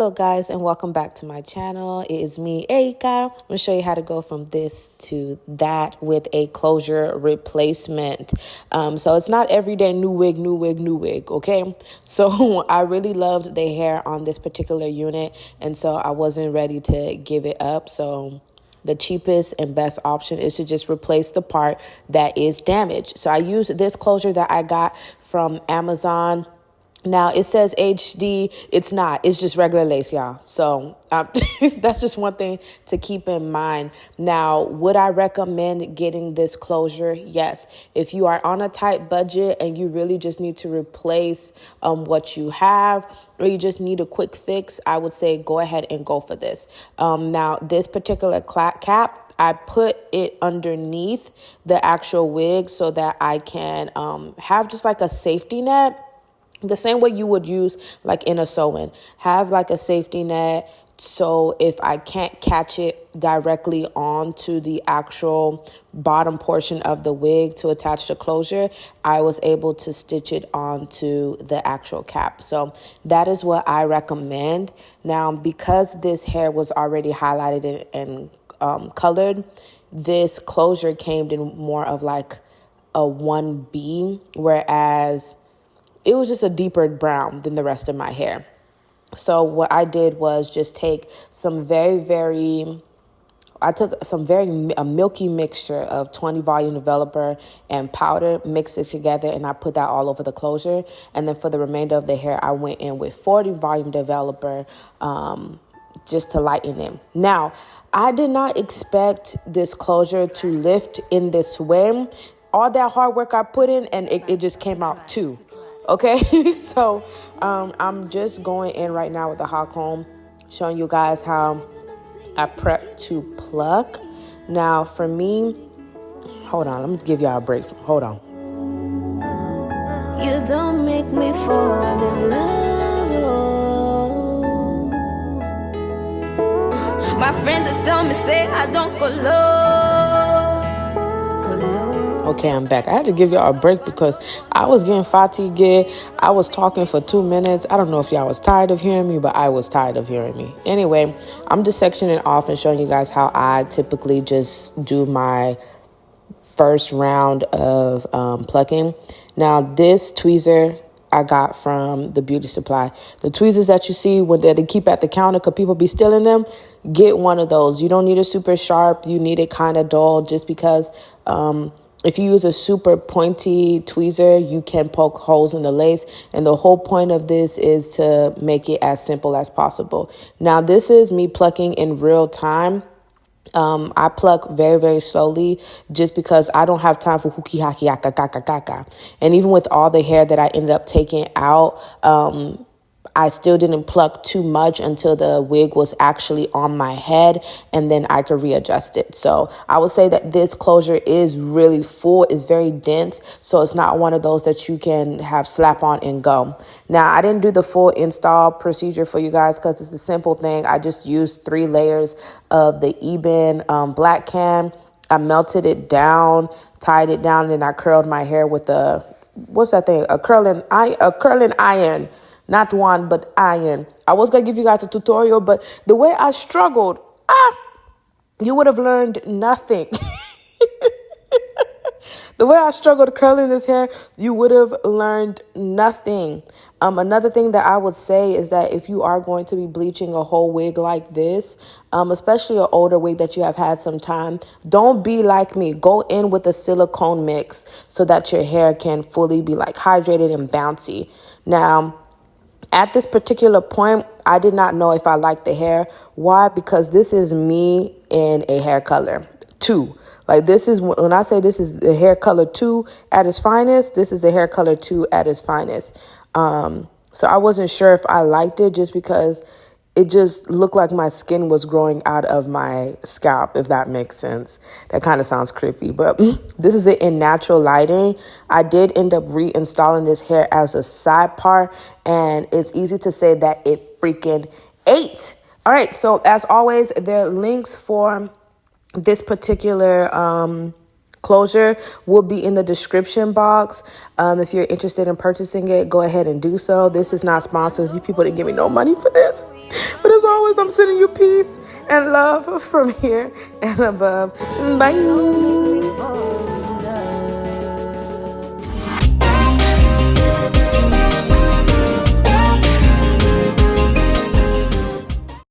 Hello guys, and welcome back to my channel. It is me, Erika. I'm going to show you how to go from this to that with a closure replacement. So it's not everyday new wig, okay? So I really loved the hair on this particular unit, and so I wasn't ready to give it up. So the cheapest and best option is to just replace the part that is damaged. So I used this closure that I got from Amazon. Now, it says HD. It's not. It's just regular lace, y'all. So that's just one thing to keep in mind. Now, would I recommend getting this closure? Yes. If you are on a tight budget and you really just need to replace what you have, or you just need a quick fix, I would say go ahead and go for this. Now, this particular cap, I put it underneath the actual wig so that I can have just like a safety net. The same way you would use like in a sew-in. Have like a safety net so if I can't catch it directly onto the actual bottom portion of the wig to attach the closure, I was able to stitch it onto the actual cap. So that is what I recommend. Now, because this hair was already highlighted and colored, this closure came in more of like a 1B, whereas it was just a deeper brown than the rest of my hair. So what I did was just take some a milky mixture of 20 volume developer and powder, mix it together, and I put that all over the closure. And then for the remainder of the hair, I went in with 40 volume developer just to lighten it. Now, I did not expect this closure to lift in this way. All that hard work I put in, and it just came out too. Okay, so I'm just going in right now with the hot comb, showing you guys how I prep to pluck. Now, for me, hold on, let me give y'all a break. Hold on. You don't make me fall in love. My friends that tell me, say I don't go low. Okay, I'm back. I had to give y'all a break because I was getting fatigued. I was talking for 2 minutes. I don't know if y'all was tired of hearing me, but I was tired of hearing me. Anyway, I'm just sectioning off and showing you guys how I typically just do my first round of plucking. Now, this tweezer I got from the beauty supply. The tweezers that you see when they keep at the counter because people be stealing them, get one of those. You don't need it super sharp. You need it kind of dull just because if you use a super pointy tweezer, you can poke holes in the lace. And the whole point of this is to make it as simple as possible. Now, this is me plucking in real time. I pluck very, very slowly just because I don't have time for hooky haki yaka kaka kaka. And even with all the hair that I ended up taking out, I still didn't pluck too much until the wig was actually on my head, and then I could readjust it. So I would say that this closure is really full. It's very dense, so it's not one of those that you can have slap on and go. Now, I didn't do the full install procedure for you guys because it's a simple thing. I just used 3 layers of the Ebin black can. I melted it down, tied it down, and I curled my hair with a curling iron. Not one, but iron. I was going to give you guys a tutorial, but the way I struggled, you would have learned nothing. The way I struggled curling this hair, you would have learned nothing. Another thing that I would say is that if you are going to be bleaching a whole wig like this, especially an older wig that you have had some time, don't be like me. Go in with a silicone mix so that your hair can fully be like hydrated and bouncy. Now, at this particular point, I did not know if I liked the hair. Why? Because this is me in a hair color 2. Like, this is, when I say this is the hair color 2 at its finest, this is the hair color 2 at its finest. So I wasn't sure if I liked it just because it just looked like my skin was growing out of my scalp, if that makes sense. That kind of sounds creepy, but this is it in natural lighting. I did end up reinstalling this hair as a side part, and it's easy to say that it freaking ate. All right, so as always, there are links for this particular closure will be in the description box. If you're interested in purchasing it, go ahead and do so. This is not sponsored. These people didn't give me no money for this. But as always, I'm sending you peace and love from here and above. Bye.